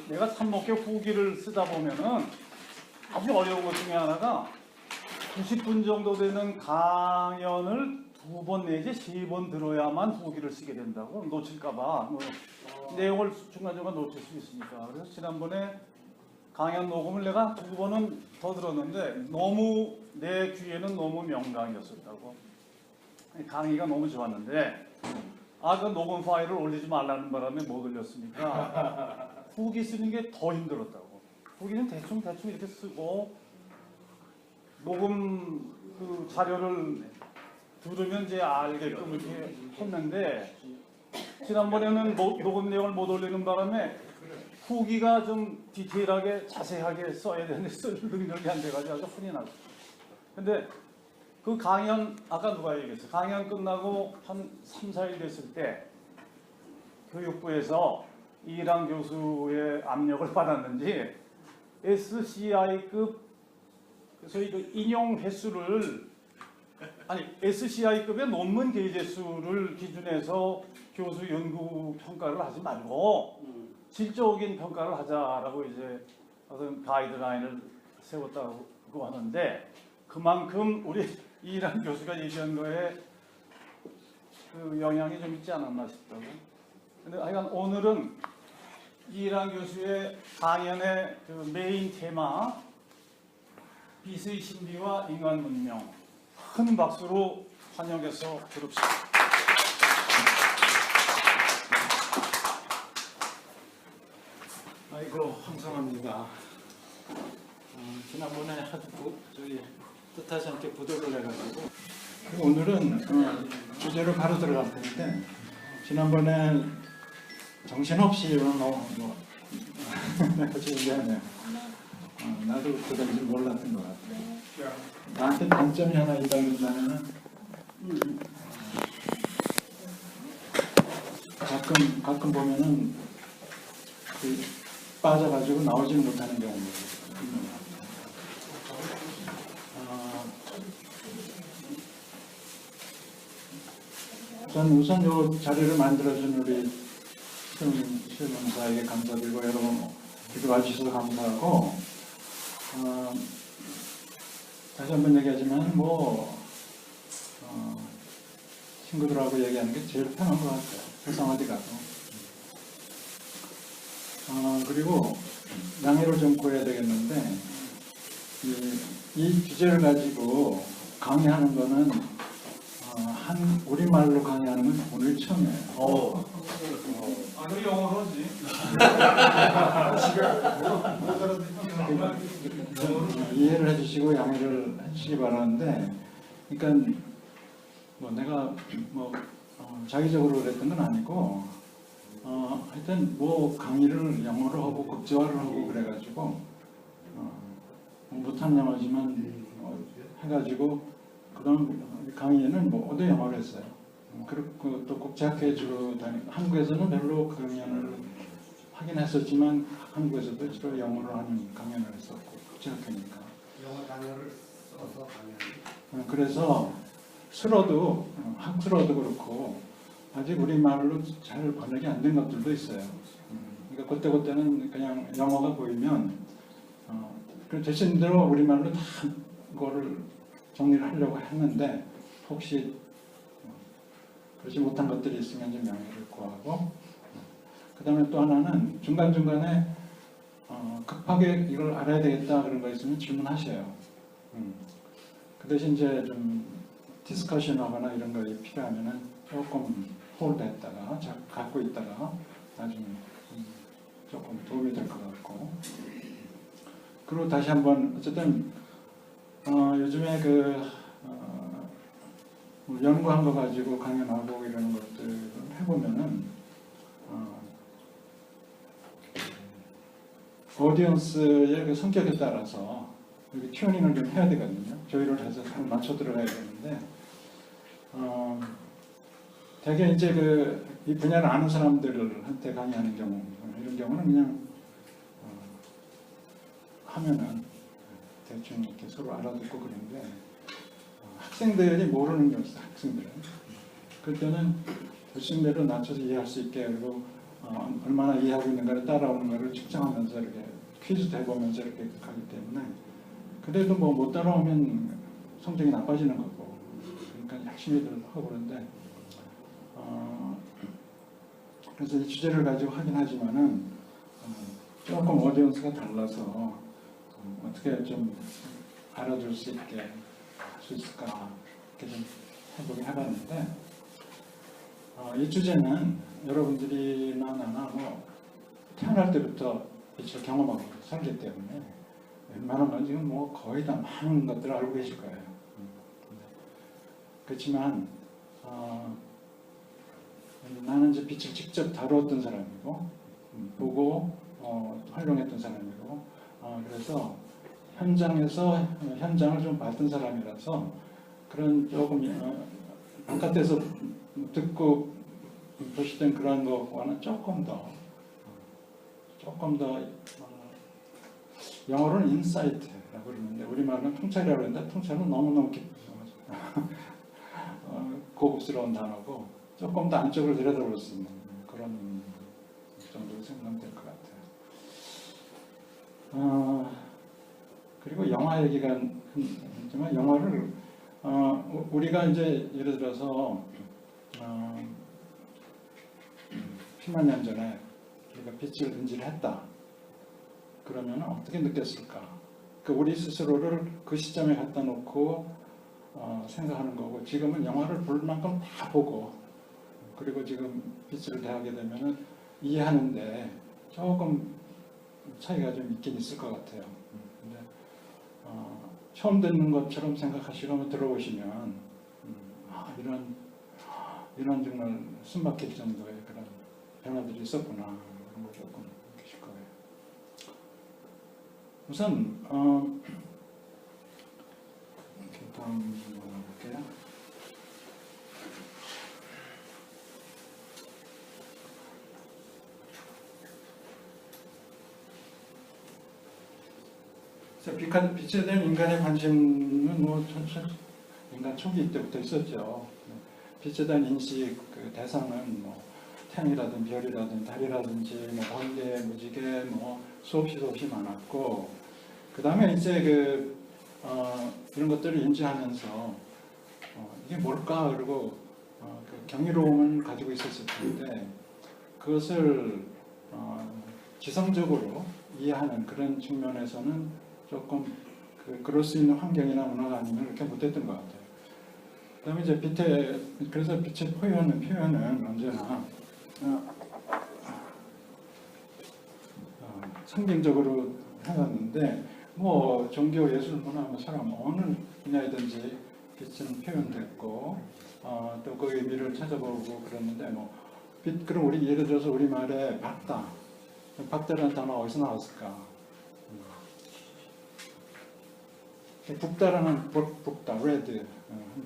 내가 삼목회 후기를 쓰다 보면은 아주 어려운 것 중에 하나가 90분 정도 되는 강연을 2번 내지 3번 들어야만 후기를 쓰게 된다고. 놓칠까봐 내용을 중간중간 놓칠 수 있으니까. 그래서 지난번에 강연 녹음을 내가 2번은 더 들었는데 너무 내 귀에는 너무 명강이었었다고. 강의가 너무 좋았는데 그 녹음 파일을 올리지 말라는 바람에 못 올렸으니까 후기 쓰는 게 더 힘들었다고. 후기는 대충 이렇게 쓰고 녹음 그 자료를 들으면 이제 알게끔 이렇게 했는데 지난번에는 녹음 내용을 못 올리는 바람에 후기가 좀 디테일하게 자세하게 써야 되는데 쓸 능력이 안 돼가지고 아주 혼이 났어요. 근데 그 강연 아까 누가 얘기했어요. 강연 끝나고 한 3, 4일 됐을 때 교육부에서 이랑 교수의 압력을 받았는지 SCI급 소위 그 인용 횟수를 SCI급의 논문 게재 수를 기준해서 교수 연구 평가를 하지 말고 질적인 평가를 하자라고 이제 어떤 가이드라인을 세웠다고 하는데 그만큼 우리 이란 교수가 얘기한 거에 그 영향이 좀 있지 않았나 싶다고. 근데 하여간 오늘은 이란 교수의 강연의 그 메인 테마 비스의 신비와 인간 문명 큰 박수로 환영해서 들읍시다. 아이고 황성합니다. 지난번에 저희 뜻하지 않게 부도를 해가지고 오늘은 주제로 바로 들어갈 텐데 지난번에 정신없이 내가 얘기하네요. 나도 그런지 몰랐던 것 같아요. 나한테 단점이 하나 있다면 가끔 보면은 빠져가지고 나오지는 못하는 경우가 있는 것 같아요. 저는 우선 이 자리를 만들어준 우리 실문사에게 감사드리고 여러분 기도해 주셔서 감사하고 다시 한번 얘기하지만 친구들하고 얘기하는 게 제일 편한 것 같아요. 세상 어디 가도. 그리고 양해를 좀 구해야 되겠는데 이 주제를 가지고 강의하는 거는 우리말로 강의하는 건 오늘 처음이에요. 그 영어로 하지. 이해를 해주시고 양해를 해주시기 바라는데, 그러니까 내가 자기적으로 그랬던 건 아니고, 하여튼 강의를 영어로 하고 국제화를 하고 그래가지고 못한 영어지만 해가지고 그런 강의는 모두 영어로 했어요. 그리고 또 국제학회 주로 한국에서는 별로 강연을 하긴 했었지만 한국에서도 주로 영어로 하는 강연을 했었고 국제학회니까 영어 단어를 써서 강연. 그래서 학술어도 그렇고 아직 우리말로 잘 번역이 안 된 것들도 있어요. 그러니까 그때는 그냥 영어가 보이면 되신 대로 우리말로 다 그거를 정리를 하려고 했는데 혹시 그렇지 못한 것들이 있으면 좀 양해를 구하고 그 다음에 또 하나는 중간중간에 급하게 이걸 알아야 되겠다 그런 거 있으면 질문하셔요. 그 대신 이제 좀 디스커션 하거나 이런 거 필요하면은 조금 홀드 했다가 갖고 있다가 나중에 조금 도움이 될 것 같고 그리고 다시 한번 어쨌든 요즘에 연구한 거 가지고 강연하고 이런 것들을 해보면은 오디언스의 그 성격에 따라서 이렇게 튜닝을 좀 해야 되거든요. 조율을 해서 잘 맞춰 들어가야 되는데 되게 이제 이 분야를 아는 사람들한테 강의하는 경우 이런 경우는 그냥 하면은 대충 이렇게 서로 알아듣고 그러는데 학생들이 모르는 게 없어요. 학생들은 그럴 때는 교수님대로 낮춰서 이해할 수 있게 그리고 얼마나 이해하고 있는가를 따라오는 것을 측정하면서 이렇게 퀴즈도 해보면서 이렇게 가기 때문에 그래도 뭐 못 따라오면 성적이 나빠지는 거고 그러니까 열심히들 하고 그러는데 그래서 이 주제를 가지고 하긴 하지만은 조금 오디언스가 달라서 어떻게 좀 알아줄 수 있게 할 수 있을까 이렇게 좀 해보긴 해봤는데 이 주제는 여러분들이나 나나 뭐 태어날 때부터 빛을 경험하고 살기 때문에 웬만한 건 지금 뭐 거의 다 많은 것들을 알고 계실 거예요. 그렇지만 나는 이제 빛을 직접 다루었던 사람이고 보고 활용했던 사람이고 그래서 현장에서 현장을 좀 봤던 사람이라서 그런 조금 바깥에서 듣고 보시던 그런 것과는 조금 더 영어로는 인사이트라고 그러는데 우리말로는 통찰이라고 그러는데 통찰은 너무너무 고급스러운 단어고 조금 더 안쪽으로 들여다볼 수 있는 그런 정도로 생각하면 될 것 같아요. 그리고 영화 얘기가 했지만 영화를 우리가 이제 예를 들어서 10만 년 전에 우리가 빛을 인지했다. 그러면 어떻게 느꼈을까? 우리 스스로를 그 시점에 갖다 놓고 생각하는 거고 지금은 영화를 볼 만큼 다 보고 그리고 지금 빛을 대하게 되면 이해하는데 조금 차이가 좀 있긴 있을 것 같아요. 근데 처음 듣는 것처럼 생각하시고 한번 들어보시면 이런 정말 숨막힐 정도의 그런 변화들이 있었구나 그런 걸 조금 느끼실 거예요. 우선 다음 볼게요. 빛에 대한 인간의 관심은 뭐 인간 초기 때부터 있었죠. 빛에 대한 인식 그 대상은 뭐 태양이라든 별이라든 달이라든지 뭐 번개, 무지개 뭐 수없이 많았고 그 다음에 이제 이런 것들을 인지하면서 이게 뭘까 그리고 그 경이로움을 가지고 있었을 텐데 그것을 지성적으로 이해하는 그런 측면에서는 조금 그럴 수 있는 환경이나 문화가 아니면 이렇게 못했던 것 같아요. 그다음에 이제 그래서 빛의 표현은 언제나 상징적으로 해놨는데 뭐 종교, 예술, 문화, 뭐 사람 어느 분야이든지 빛은 표현됐고 또 그 의미를 찾아보고 그랬는데 그럼 우리 예를 들어서 우리 말에 박다라는 단어 어디서 나왔을까? 북다라는 북다, 레드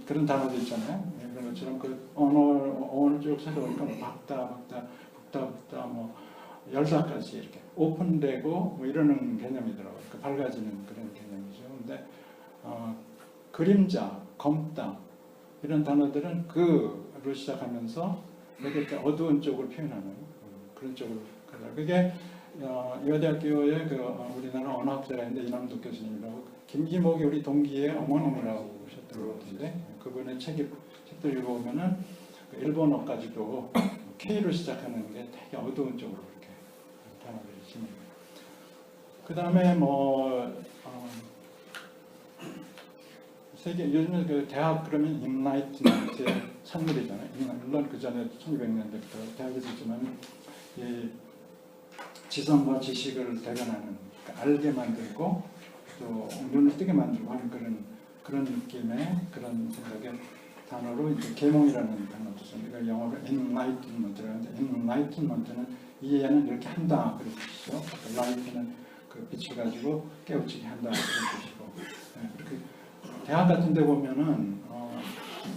그런 단어도 있잖아요. 그런 것처럼 그 언어를 쭉 찾아보니까 북다 뭐 열사까지 이렇게 오픈되고 뭐 이러는 개념이더라고요. 밝아지는 그런 개념이죠. 근데 그림자, 검다 이런 단어들은 그로 시작하면서 이렇게 어두운 쪽을 표현하는 그런 쪽으로 가요. 그게 여대학교의 우리나라 언어학자가 있는데 이남도 교수님이라고 김기목이 우리 동기의 어머님이라고 하셨던 것 같은데 그분의 책들 읽어보면은 일본어까지도 K로 시작하는 게 되게 어두운 쪽으로 이렇게 단어들이 있습니다. 그 다음에 요즘에 그 대학 그러면 인라이트먼트의 산물이잖아요. 물론 그 전에 1200년대부터 대학에서 있지만 이 지성과 지식을 대변하는 알게 만들고 또 눈을 뜨게 만들고 하는 그런 느낌의 그런 생각의 단어로 이제 계몽이라는 단어도 씁니다. 이걸 영어로 enlightenment라는데 enlightenment는 이해는 이렇게 한다 그런 뜻이죠. light는 그 빛을 가지고 깨우치게 한다 그런 뜻이고 그렇게 대학 같은 데 보면은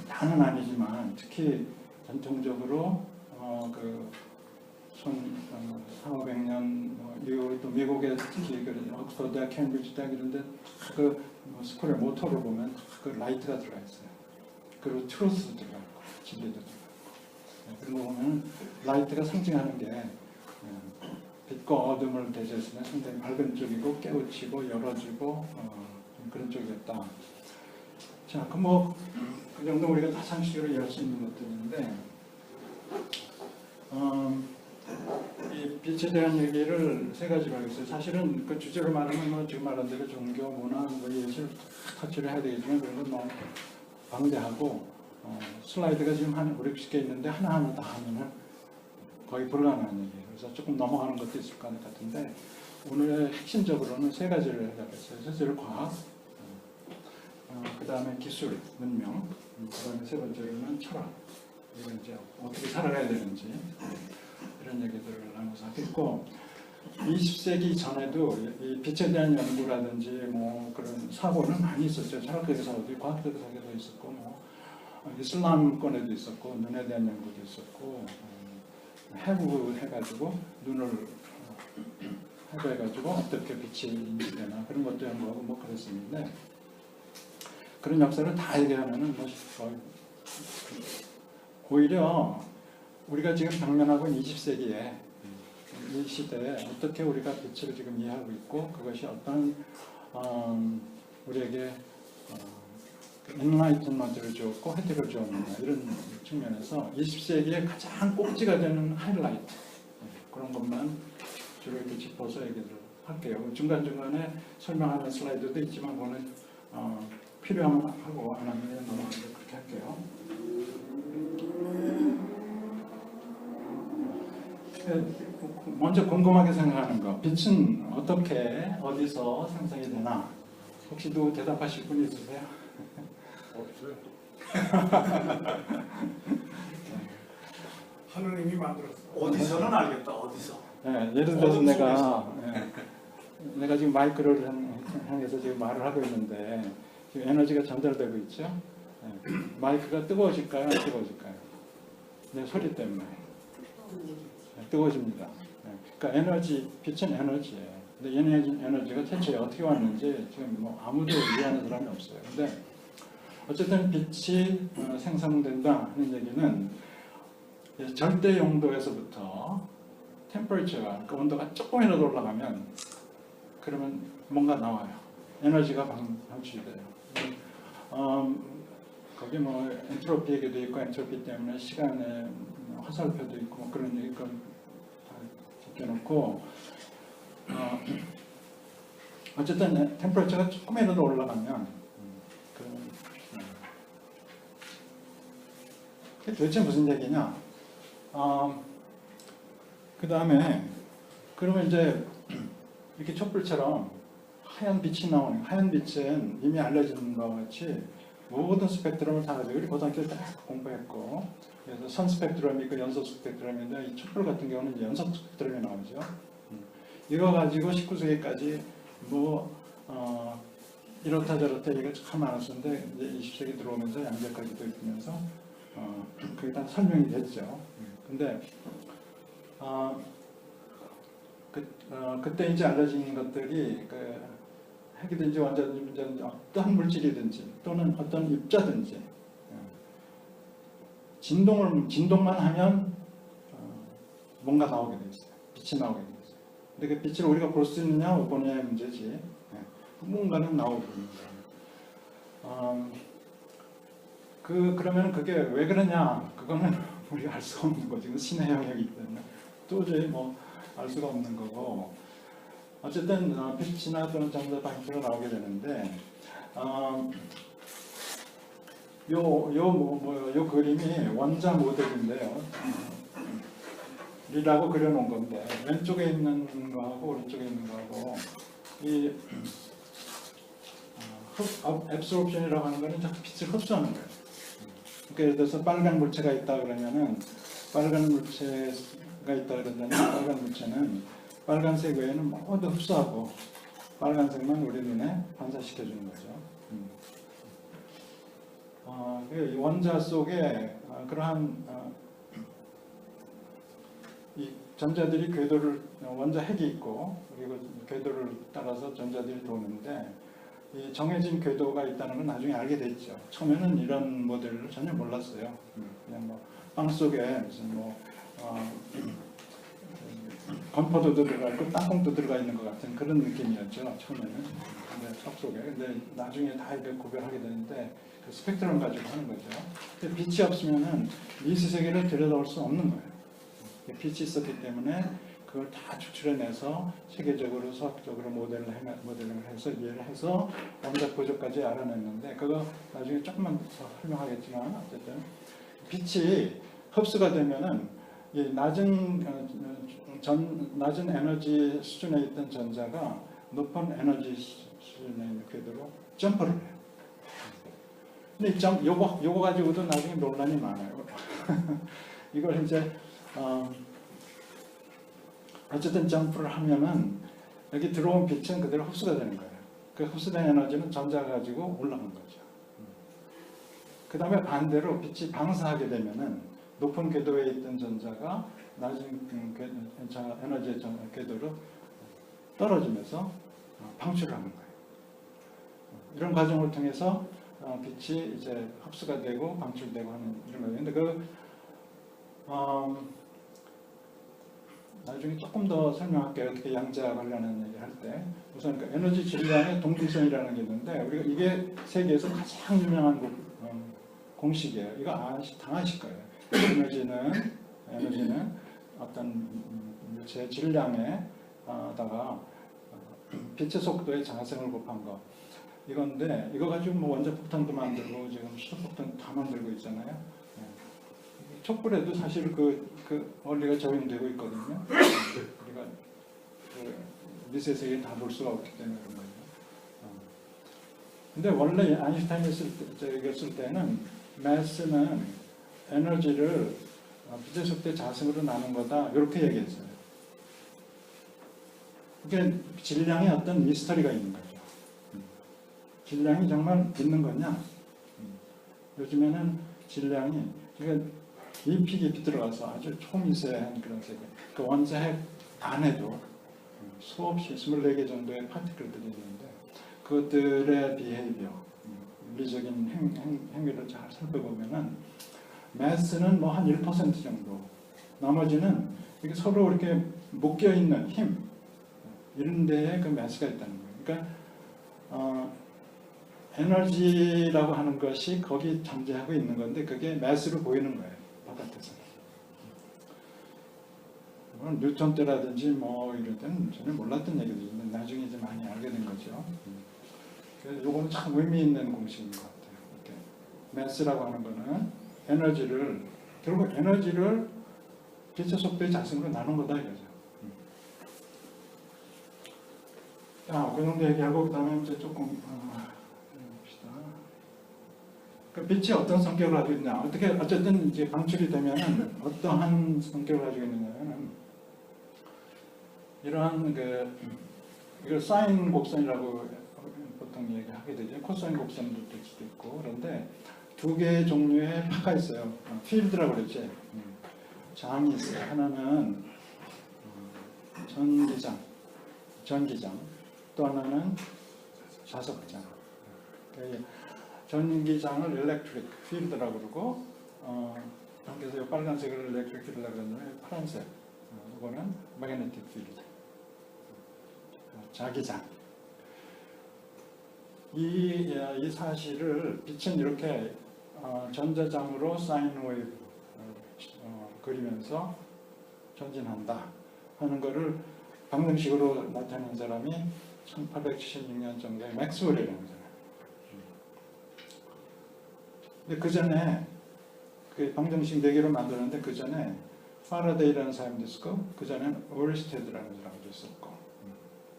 다는 아니지만 특히 전통적으로 그 1500년 이후 또 미국의 특히 옥스퍼드 대학, 캠브리지 대학 이런데 스쿨의 모토를 보면 그 라이트가 들어가 있어요. 그리고 트루스도 들어가 있고 진리도 들어가 있고 그런 거 보면 라이트가 상징하는 게 빛과 어둠을 대조했으면 상당히 밝은 쪽이고 깨우치고 열어주고 좀 그런 쪽이었다. 자, 그 뭐 그 정도 우리가 다 상식으로 이해할 수 있는 것들인데 이 빛에 대한 얘기를 세 가지로 하겠어요. 사실은 그 주제로 말하면 뭐 지금 말한 대로 종교, 문화, 뭐 예술 터치를 해야 되겠지만 그런 건 뭐 방대하고 슬라이드가 지금 한 5, 60개 있는데 하나하나 다 하면은 거의 불가능한 얘기예요. 그래서 조금 넘어가는 것도 있을 것 같은데 오늘 핵심적으로는 세 가지를 해야겠어요. 첫째로 과학, 그 다음에 기술, 문명, 그 다음에 세 번째로는 철학. 이건 이제 어떻게 살아가야 되는지 이런 얘기들을 나눠서 하겠고 20세기 전에도 이 빛에 대한 연구라든지 뭐 그런 사고는 많이 있었죠. 철학적인 사고도 과학적인 사고도 있었고 뭐 이슬람권에도 있었고 눈에 대한 연구도 있었고 해부해가지고 눈을 해부해가지고 어떻게 빛이 인지되나 그런 것도 연구하고 뭐 그랬었는데 그런 역사를 다 얘기하면은 뭐 오히려 우리가 지금 당면하고 있는 20세기에 이 시대에 어떻게 우리가 빛을 지금 이해하고 있고 그것이 어떤 우리에게 엔라이트먼트를 주었고 혜택을 주었느냐 이런 측면에서 20세기의 가장 꼭지가 되는 하이라이트 그런 것만 주로 이렇게 짚어서 얘기를 할게요. 중간중간에 설명하는 슬라이드도 있지만 그거는 필요하면 하고 안 하면 넘어가는데 그렇게 할게요. 먼저 궁금하게 생각하는 거 빛은 어떻게 어디서 생성이 되나 혹시 누구 대답하실 분 있으세요? 없어요. 하느님이 만들었어. 어디서는 알겠다. 어디서? 네, 예를 들어서 내가 지금 마이크를 향해서 지금 말을 하고 있는데 지금 에너지가 전달되고 있죠. 네, 마이크가 뜨거워질까요? 안 뜨거워질까요? 내 소리 때문에 네, 뜨거워집니다. 네, 그러니까 에너지, 빛은 에너지예요. 근데 이 에너지가 대체 어떻게 왔는지 지금 뭐 아무도 이해하는 사람이 없어요. 근데 어쨌든 빛이 생성된다 하는 얘기는 절대 용도에서부터 템퍼레처가 그러니까 온도가 조금이라도 올라가면 그러면 뭔가 나와요. 에너지가 방출이 돼요. 거기 뭐 엔트로피 얘기도 있고 엔트로피 때문에 시간에 화살표도 있고 뭐 그런 얘기 다 적혀놓고 어쨌든 템퍼레처가 조금이라도 올라가면 그게 도대체 무슨 얘기냐? 그 다음에 그러면 이제 이렇게 촛불처럼 하얀 빛이 나오는 하얀 빛은 이미 알려진 바와 같이 모든 스펙트럼을 다 가지고 우리 고등학교 때 공부했고 그래서 선 스펙트럼이 있고 연속 스펙트럼인데 이 촛불 같은 경우는 이제 연속 스펙트럼이 나오죠. 이거 가지고 19세기까지 뭐 이렇다 저렇다 얘기가 참 많았었는데 이제 20세기 들어오면서 양자까지도 있으면서 그게 다 설명이 됐죠. 근데 그때 이제 알려진 것들이 핵이든지 원자든지 어떤 물질이든지 또는 어떤 입자든지 진동만 하면 뭔가 나오게 돼 있어요. 빛이 나오게 돼 있어요. 근데 그 빛을 우리가 볼 수 있느냐 못 보느냐의 문제지. 뭔가는 나오게 됩니다. 그러면 그게 왜 그러냐? 그거는 우리가 알 수가 없는 거지. 신의 영역이기 때문에 도저히 뭐 알 수가 없는 거고. 어쨌든 빛이나 또는 전자 방출이 나오게 되는데 요 그림이 원자 모델인데요. 리라고 그려놓은 건데 왼쪽에 있는 거하고 오른쪽에 있는 거하고 이 앱소rb션이라고 하는 거는 빛을 흡수하는 거예요. 그러니까 예를 들어서 빨간 물체가 있다 그러면은 빨간 물체가 있다 그러면 빨간 물체는 빨간색 외에는 모두 흡수하고 빨간색만 우리 눈에 반사시켜 주는 거죠. 이 원자 속에 그러한 이 전자들이 궤도를 원자 핵이 있고 그리고 궤도를 따라서 전자들이 도는데 이 정해진 궤도가 있다는 건 나중에 알게 됐죠. 처음에는 이런 모델을 전혀 몰랐어요. 그냥 뭐 빵 속에 무슨 뭐 건포도도 들어가 있고 땅콩도 들어가 있는 것 같은 그런 느낌이었죠 처음에는. 근데 속 속에. 근데 나중에 다 이렇게 구별하게 되는데 그 스펙트럼 가지고 하는 거죠. 근데 빛이 없으면은 미세 세계를 들여다볼 수 없는 거예요. 빛이 있었기 때문에 그걸 다 추출해내서 세계적으로 수학적으로 모델을 해서 이해를 해서 원자 구조까지 알아냈는데 그거 나중에 조금만 더 설명하겠지만 어쨌든 빛이 흡수가 되면은 이 낮은 에너지 수준에 있던 전자가 높은 에너지 수준에 있는 궤도로 점프를 해요. 근데 요거 가지고도 나중에 논란이 많아요. 이걸 이제 어쨌든 점프를 하면은 여기 들어온 빛은 그대로 흡수가 되는 거예요. 그 흡수된 에너지는 전자가 가지고 올라간 거죠. 그 다음에 반대로 빛이 방사하게 되면은 높은 궤도에 있던 전자가 낮은 에너지의 궤도로 떨어지면서 방출을 하는 거예요. 이런 과정을 통해서 빛이 이제 흡수가 되고 방출되고 하는 이런 거예요. 근데 나중에 조금 더 설명할게요. 어떻게 양자 관련한 얘기를 할 때. 우선 그 에너지 질량의 동등성이라는 게 있는데 우리가 이게 세계에서 가장 유명한 공식이에요. 이거 다 아실 거예요. 에너지는 어떤 물체의 질량에다가 빛의 속도의 자승을 곱한 거. 이건데 이거 가지고 뭐 원자폭탄도 만들고 지금 수소폭탄 다 만들고 있잖아요. 촛불에도 사실 그 원리가 적용되고 있거든요. 우리가 미세 세계 다 볼 수가 없기 때문에 그런 거죠. 근데 원래 아인슈타인이 얘기했을 때는 매스는 에너지를 빛의 속도의 자승으로 나눈 거다 이렇게 얘기했어요. 그러니까 질량에 어떤 미스터리가 있는 거죠. 질량이 정말 있는 거냐? 요즘에는 질량이 그러니까 깊이 들어가서 아주 초미세한 그런 세계. 그 원자핵 안에도 수없이 24개 정도의 파티클들이 있는데 그것들의 비헤이비어, 물리적인 행위를 잘 살펴보면은 매스는 뭐 한 1% 정도. 나머지는 이게 서로 이렇게 묶여 있는 힘 이런 데에 그 매스가 있다는 거예요. 그러니까 에너지라고 하는 것이 거기 잠재하고 있는 건데 그게 매스로 보이는 거예요. 바깥에서. 뉴턴 때라든지 뭐 이럴 때는 전혀 몰랐던 얘기들인데 나중에 이제 많이 알게 된 거죠. 그래서 이거는 참 의미 있는 공식인 것 같아요. 이렇게. 매스라고 하는 거는 결국 에너지를 빛의 속도의 자승으로 나눈 거다 이거죠. 자, 그 정도 얘기하고 그다음에 이제 조금 봅시다. 그 빛이 어떤 성격을 가지고 있냐? 어쨌든 이제 방출이 되면은 어떠한 성격을 가지고 있느냐면 이러한 이걸 사인 곡선이라고 보통 얘기하게 되죠. 코사인 곡선도 될 수도 있고 그런데 두 개의 종류의 파가 있어요. 필드라고 그랬지. 장이 있어요. 하나는 전기장, 또 하나는 자석장. 전기장을 일렉트릭 필드라고 그러고 그래서 이 빨간색을 일렉트릭 필드라고 그러는데 파란색 이거는 매그네틱 필드. 자기장. 이 사실을 빛은 이렇게 전자장으로 사인 웨이브 그리면서 전진한다 하는 것을 방정식으로 나타낸 사람이 1876년 정도에 맥스웰이라는 사람. 근데 그 전에 그 방정식 4개로 만드는데 그 전에 파라데이라는 사람도 있었고 그 전에는 오르스테드라는 사람도 있었고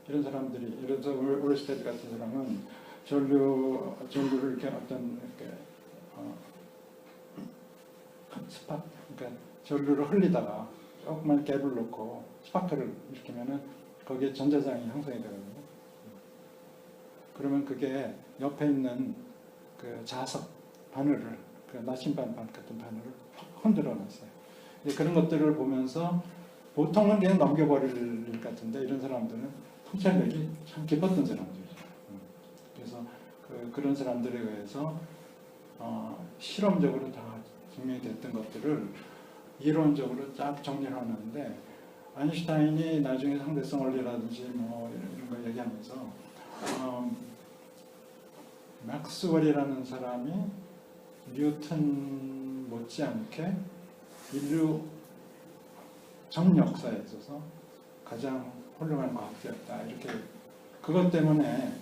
이런 사람들이 예를 들어서 오르스테드 같은 사람은 전류를 이렇게 그러니까 전류를 흘리다가 조그만 갭을 놓고 스파크를 일으키면은 거기에 전자장이 형성이 되거든요. 그러면 그게 옆에 있는 그 자석 바늘을 그 나침반 같은 바늘을 확 흔들어 놨어요. 그런 것들을 보면서 보통은 그냥 넘겨버릴 일 같은데 이런 사람들은 통찰력이 참 깊었던 사람들이죠. 그래서 그런 사람들에 의해서 실험적으로 다 증명이 됐던 것들을 이론적으로 쫙 정리를 하는데 아인슈타인이 나중에 상대성 원리라든지 뭐 이런 거 얘기하면서 맥스웰이라는 사람이 뉴턴 못지않게 인류 전 역사에 있어서 가장 훌륭한 과학자였다. 이렇게 그것 때문에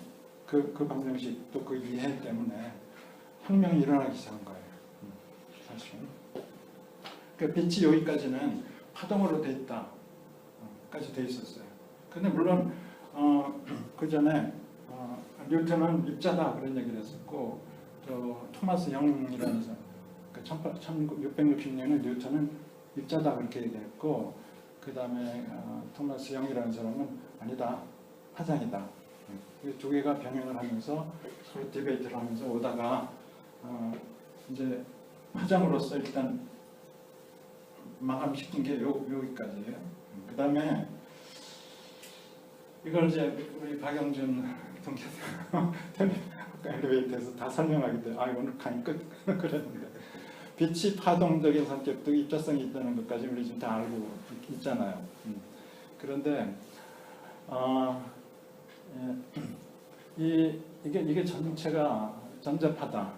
그 방정식 또 그 이해 때문에 혁명이 일어나기 시작한 거예요. 사실은. 그러니까 빛이 여기까지는 파동으로 돼 있다. 까지 돼 있었어요. 근데 물론 그 전에 뉴턴은 입자다 그런 얘기를 했었고 또 토마스 영이라는 사람 그 1660년에 뉴턴은 입자다 그렇게 얘기했고 그 다음에 토마스 영이라는 사람은 아니다 파장이다. 이 두 개가 병행을 하면서 서로 디베이트를 하면서 오다가 이제 파장으로서 일단 마감시킨 게 여기까지예요. 그 다음에 이걸 이제 우리 박영준 동기가 엘리베이터에서 다 설명하기 때문에 오늘 강의 끝 그랬는데 빛이 파동적인 성격도 입자성이 있다는 것까지 우리 지금 다 알고 있잖아요. 그런데 이게 전체가 전자파다.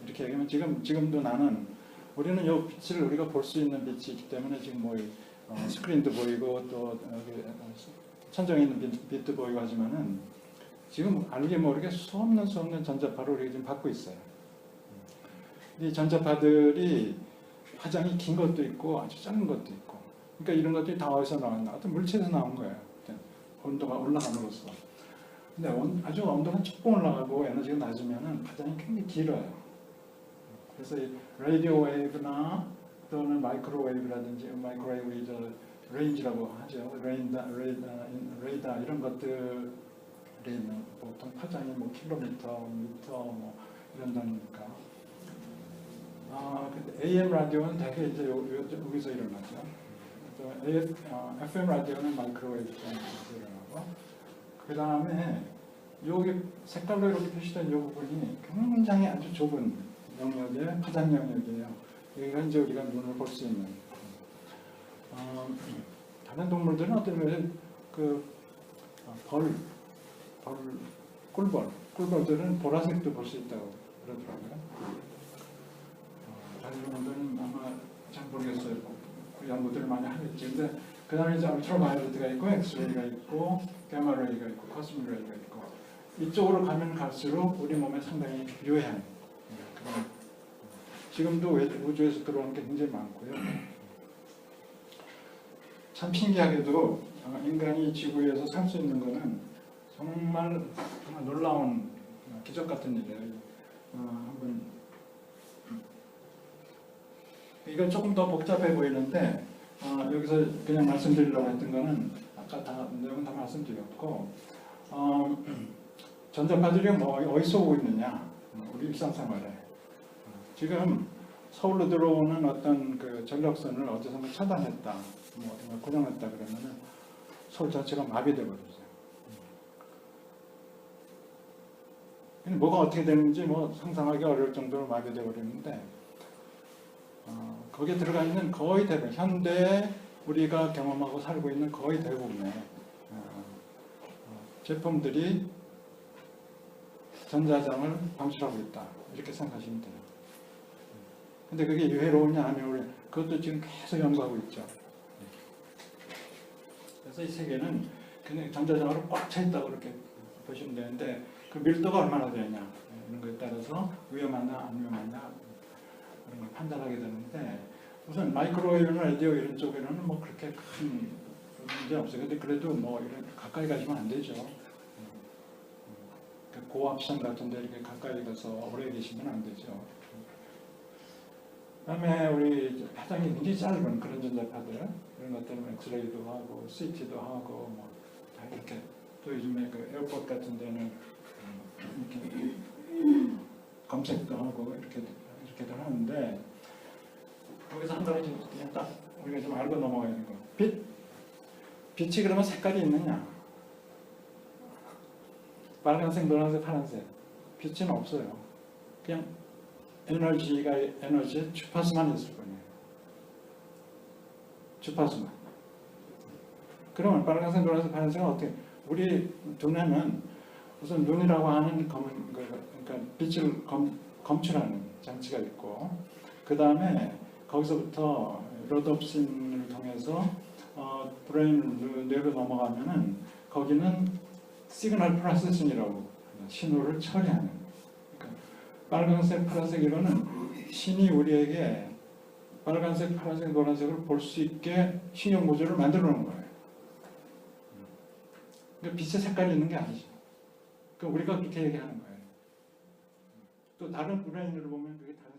이렇게 얘기하면 지금도 나는 우리는 이 빛을 우리가 볼 수 있는 빛이기 때문에 지금 뭐 스크린도 보이고 또 천정에 있는 빛도 보이고 하지만은 지금 알게 모르게 수없는 전자파를 우리가 지금 받고 있어요. 이 전자파들이 파장이 긴 것도 있고 아주 짧은 것도 있고 그러니까 이런 것들이 다 어디서 나왔나? 어떤 물체에서 나온 거예요. 온도가 올라감으로써. 근데 아주 온도가 조금 올라가고 에너지가 낮으면은 파장이 굉장히 길어요. 그래서 이 라디오 웨이브나 또는 마이크로웨이브라든지 마이크로웨이브 레인지라고 하죠. 레이더 이런 것들이 보통 파장이 뭐 킬로미터, 미터 뭐 이런 단위니까. 근데 AM 라디오는 대개 이제 여기서 일어나죠. 또 FM 라디오는 마이크로웨이브 쪽에서 일어나고. 그 다음에 여기 색깔로 이렇게 표시된 이 부분이 굉장히 아주 좁은 영역의 파장 영역이에요. 여기가 이제 우리가 눈으로 볼 수 있는. 다른 동물들은 어떤 면에 꿀벌들은 보라색도 볼 수 있다고 그러더라고요. 다른 동물들은 아마 잘 모르겠어요. 그 연구들을 많이 하겠지. 근데 그 다음에 이제 울트라바이올렛가 있고 엑스레이가 있고 가마레이가 있고 코스믹 레이가 있고 이쪽으로 가면 갈수록 우리 몸에 상당히 유해한 그런 지금도 우주에서 들어오는 게 굉장히 많고요. 참 신기하게도 인간이 지구에서 살 수 있는 거는 정말 놀라운 기적 같은 일이에요. 한번 이거 조금 더 복잡해 보이는데 여기서 그냥 말씀드리려고 했던 거는 아까 다 내용은 다 말씀드렸고 전자파들이 뭐 어디서 오고 있느냐 우리 일상생활에 지금 서울로 들어오는 어떤 그 전력선을 어디선가 차단했다 뭐 고정했다 그러면은 서울 자체가 마비돼 버렸어요. 뭐가 어떻게 되는지 뭐 상상하기 어려울 정도로 마비돼 버렸는데 거기에 들어가 있는 거의 대부분 현대 우리가 경험하고 살고 있는 거의 대부분의 제품들이 전자장을 방출하고 있다 이렇게 생각하시면 돼요. 근데 그게 유해로우냐 아니면 그것도 지금 계속 연구하고 있죠. 그래서 이 세계는 그냥 전자장으로 꽉 차 있다고 그렇게 보시면 되는데 그 밀도가 얼마나 되냐 이런 거에 따라서 위험하냐 안 위험하냐 그런 걸 판단하게 되는데 우선 마이크로웨이브나 라디오 이런 쪽에는 뭐 그렇게 큰 문제 없어요. 근데 그래도 뭐 이런 가까이 가시면 안 되죠. 고압선 같은 데 이렇게 가까이 가서 오래 계시면 안 되죠. 그다음에 우리 파장이 굉장히 짧은 그런 전자파들 이런 것들은 엑스레이도 하고 CT도 하고 뭐 다 이렇게 또 요즘에 그 에어포트 같은 데는 이렇게 검색도 하고 이렇게들 하는데 거기서 한 가지 그냥 딱 우리가 좀 알고 넘어가야 되는 거. 빛이 그러면 색깔이 있느냐? 빨간색, 노란색, 파란색. 빛은 없어요. 그냥 에너지의 주파수만 있을 뿐이에요. 주파수만. 그러면 빨간색, 노란색, 파란색은 어떻게? 우리 두뇌는 우선 눈이라고 하는 그러니까 빛을 검출하는 장치가 있고, 그 다음에 거기서부터 로드옵신을 통해서 브레인 뇌로 넘어가면은 거기는 시그널 프로세싱이라고 신호를 처리하는. 그러니까 빨간색, 파란색 이거는 신이 우리에게 빨간색, 파란색, 노란색을 볼 수 있게 신경 구조를 만들어 놓은 거예요. 그러니까 빛의 색깔이 있는 게 아니죠. 그러니까 우리가 그렇게 얘기하는 거예요. 또 다른 브레인을 보면 그게 다른